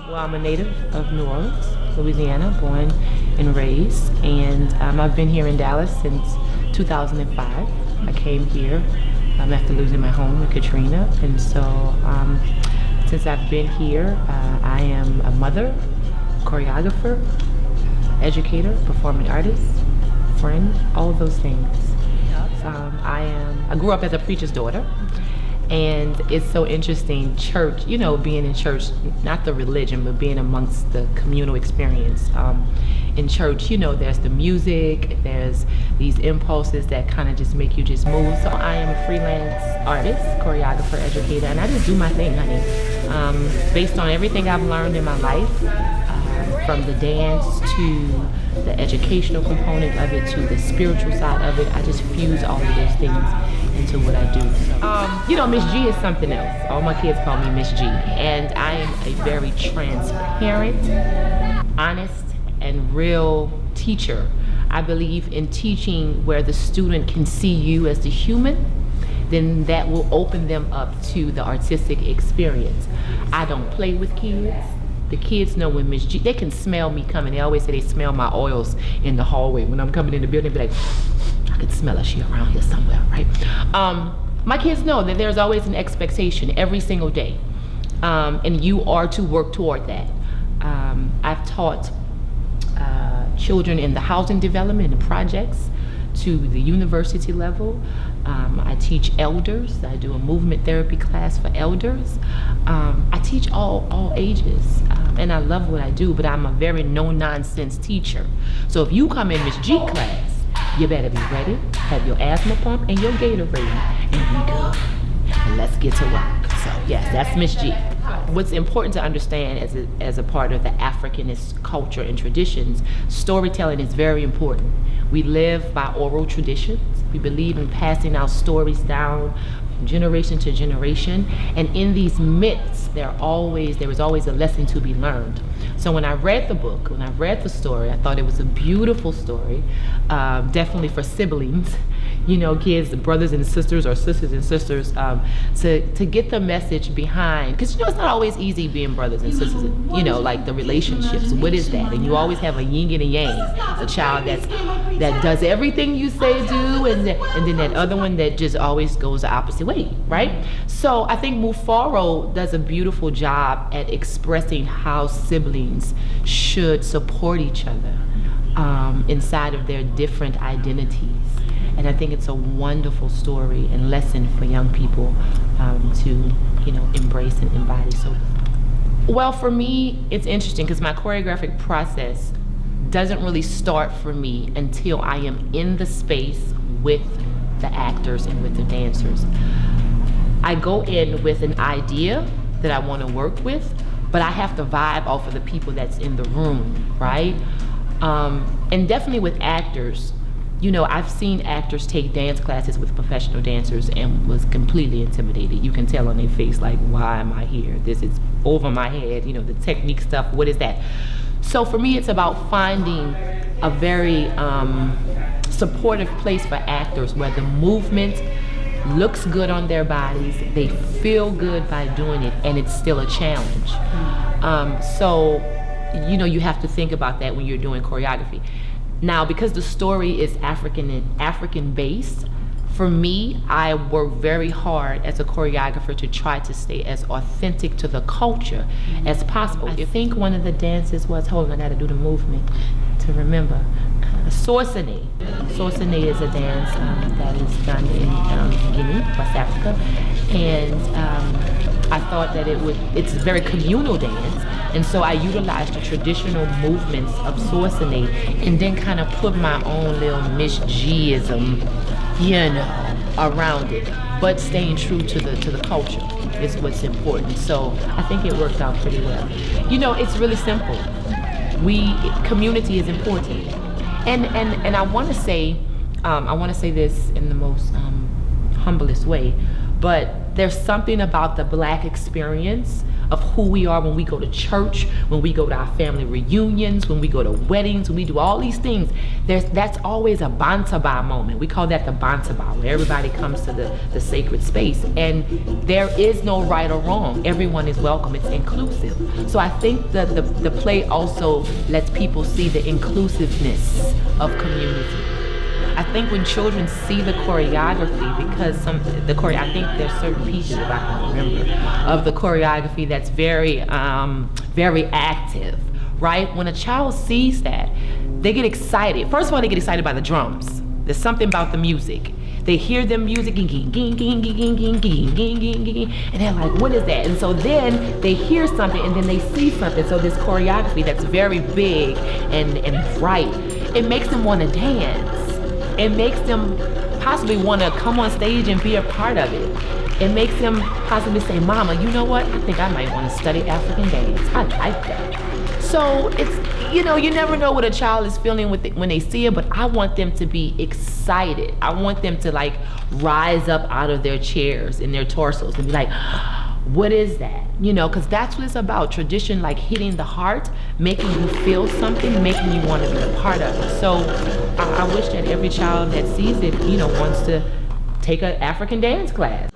Well, I'm a native of New Orleans, Louisiana, born and raised, and I've been here in Dallas since 2005. I came here after losing my home in Katrina, and so since I've been here, I am a mother, choreographer, educator, performing artist, friend, all of those things. I grew up as a preacher's daughter, and it's so interesting, church, you know, being in church, not the religion, but being amongst the communal experience. In church, you know, there's the music, there's these impulses that kind of just make you just move. So I am a freelance artist, choreographer, educator, and I just do my thing, honey. Based on everything I've learned in my life, from the dance to the educational component of it to the spiritual side of it, I just fuse all of those things into what I do. So, you know, Miss G is something else. All my kids call me Miss G, and I am a very transparent, honest, and real teacher. I believe in teaching where the student can see you as the human, then that will open them up to the artistic experience. I don't play with kids. The kids know when Miss G, they can smell me coming. They always say they smell my oils in the hallway. When I'm coming in the building, be like, I can smell her, she around here somewhere, right? My kids know that there's always an expectation every single day. And you are to work toward that. I've taught children in the housing development and projects to the university level. I teach elders. I do a movement therapy class for elders. I teach all ages, and I love what I do, but I'm a very no-nonsense teacher. So if you come in Miss G class, you better be ready, have your asthma pump and your Gatorade, and be good. And let's get to work. So yes, that's Miss G. What's important to understand as a part of the Africanist culture and traditions, storytelling is very important. We live by oral traditions. We believe in passing our stories down from generation to generation. And in these myths, there is always a lesson to be learned. So when I read the book, when I read the story, I thought it was a beautiful story, definitely for siblings, you know, kids, brothers and sisters, or sisters and sisters, to get the message behind, because you know it's not always easy being brothers and sisters, you know, like the relationships. What is that? And you always have a yin and a yang, a child that does everything you say do, and then that other one that just always goes the opposite way, right? So I think MUFARO does a beautiful job at expressing how siblings should support each other inside of their different identities. And I think it's a wonderful story and lesson for young people to, you know, embrace and embody. So, well, for me, it's interesting because my choreographic process doesn't really start for me until I am in the space with the actors and with the dancers. I go in with an idea that I want to work with, but I have to vibe off of the people that's in the room, right? And definitely with actors, you know, I've seen actors take dance classes with professional dancers and was completely intimidated. You can tell on their face, like, why am I here? This is over my head, you know, the technique stuff, what is that? So for me, it's about finding a very supportive place for actors where the movement looks good on their bodies, they feel good by doing it, and it's still a challenge. So, you know, you have to think about that when you're doing choreography. Now, because the story is African based, for me, I work very hard as a choreographer to try to stay as authentic to the culture as possible. I think one of the dances was, hold on, I gotta do the movement to remember. Sorsene. Sorsene is a dance that is done in Guinea, West Africa. And I thought that it's a very communal dance. And so I utilized the traditional movements of Sorsene and then kind of put my own little Miss G-ism, you know, around it, but staying true to the culture is what's important. So I think it worked out pretty well. You know, it's really simple. Community is important. And I want to say this in the most humblest way, but there's something about the Black experience of who we are when we go to church, when we go to our family reunions, when we go to weddings, when we do all these things. That's always a bantaba moment. We call that the bantaba, where everybody comes to the sacred space. And there is no right or wrong. Everyone is welcome. It's inclusive. So I think that the play also lets people see the inclusiveness of community. I think when children see the choreography, because I think there's certain pieces, if I can remember, of the choreography that's very, very active, right? When a child sees that, they get excited. First of all, they get excited by the drums. There's something about the music. They hear the music, and they're like, what is that? And so then they hear something, and then they see something. So this choreography that's very big and bright, it makes them want to dance. It makes them possibly want to come on stage and be a part of it. It makes them possibly say, Mama, you know what? I think I might want to study African dance. I like that. So it's, you never know what a child is feeling with it when they see it, but I want them to be excited. I want them to like rise up out of their chairs and their torsos and be like, what is that? Because that's what it's about. Tradition, like hitting the heart, making you feel something, making you want to be a part of it. So I wish that every child that sees it, wants to take an African dance class.